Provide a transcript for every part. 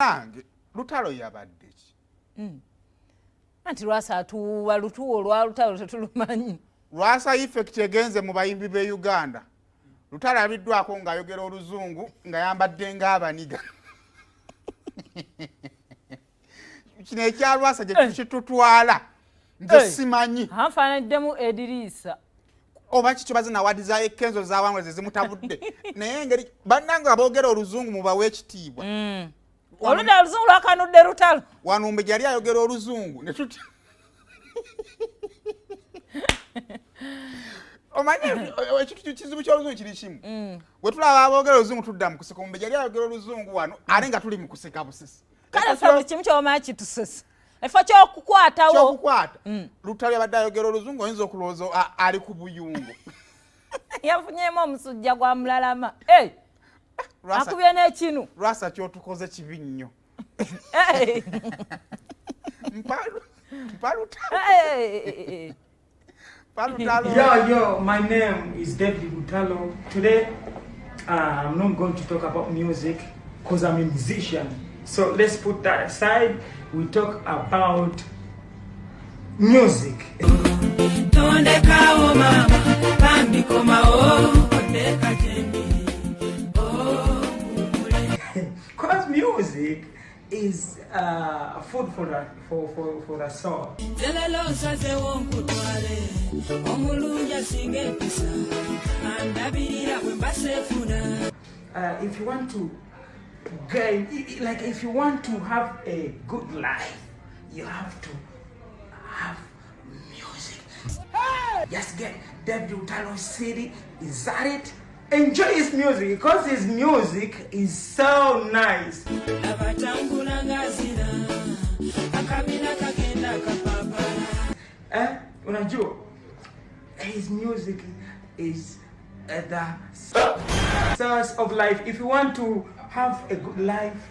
Nange Lutalo yabadde ki? Anti lwasa atuwa lutuwo lwa Lutalo tetulumanyi. Lwasa effect egenze mu bayimbi be Uganda. Lutalo abiddwako ng'ayogera oluzungu nga yambadde ng'abaniga. Kino ekyalwasa gye kitutwala nze simanyi. Anfaanaddemu Edirisa. Oba kikyo bazina wadiza ekenzo z'abantu zezimutabudde. Naye engeri bannanga aboogera oluzungu mubawe ekitiibwa. Oludda oluzungu lwakanudde Lutalo. Wanumbe gyali ayogera oluzungu ne tuti. Omanyi ekintu kizibu ky'oluzungu kiri kimu. Bwe tulaba aboogera oluzungu tudda mu kuseka, ombe gyali ayogera oluzungu wano ate nga tuli mu kuseka busisi. Kale ffe kimu ky'omanyi kitusesa. Efo ky'okukwatawo. Ky'okukwata. Lutalo yabadde ayogera oluzungu oyinza okulowooza ali ku buyungu. Yafunyeemu omusujja gwa mulalama. Akubye n'ekinu. Lwasa ky'otukoze kibi nnyo. Yo, my name is David Lutalo. Today, I'm not going to talk about music because I'm a musician. So let's put that aside. We talk about music. Because music is food for the soul. If you want to if you want to have a good life, you have to have music. Just get David Lutalo's CD, is that it? Enjoy his music because his music is so nice. Unajua, his music is the source of life. If you want to have a good life,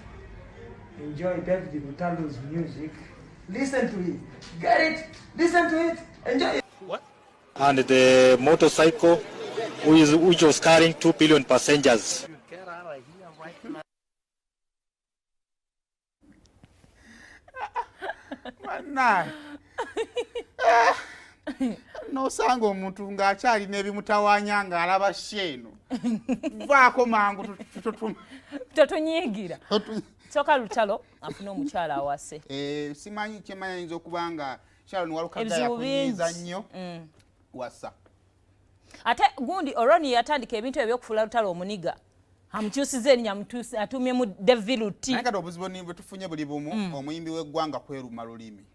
enjoy David Lutalo's music. Listen to it. Get it? Listen to it. Enjoy it. What? And the motorcycle, which was carrying 2 billion passengers. Get out of here right now. Manai. Nosanga omuntu ng'akyalina ebimutawaanya ng'alaba sheeno. Vaako mangu totunyiigira. Soka Lutalo afuna omukyala awase. Simanyi kyemanya ayinza okuba nga Sharon Walukaga yakunyiiza nnyo wasa. Ate gundi Oroni yatandika ebintu eby'okufuula Lutalo omuniga. Amukyusiza erinnya atumyemu David Luti. Naye kati obuzibu bwe tufunye buli bumu omuyimbi w'eggwanga kweruma lulimi.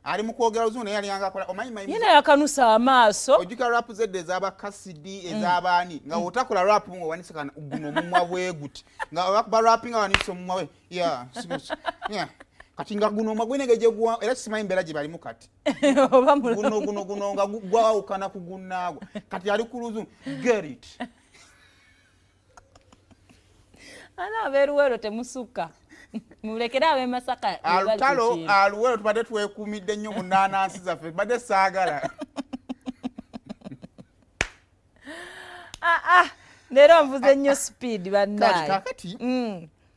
Ali mu kwogera oluzungu naye yaliyanga akola omanyi mayimbi. Yena yakanusa amaaso. Ojjukira rap zedde ez'abakasidi ez'abaani nga otakola rap mu wanise kana guno omumwa bwe guti. Nga bakuba rapping wanise omumwa we. Yeah. Kati nga guno omumwa gwine geje gwa era simanyi mbeera gye balimu kati. Oba guno nga gwawukana ku gunnaagwa. Kati ali ku luzungu. Get it. Ana abeeruwero temusuka. Mulekera abe Masaka. Lutalo aluwero tubadde twekuumidde nnyo mu nnaanansi zaffe badde saagala. Leero nvuze nnyo speed bannaye. Kati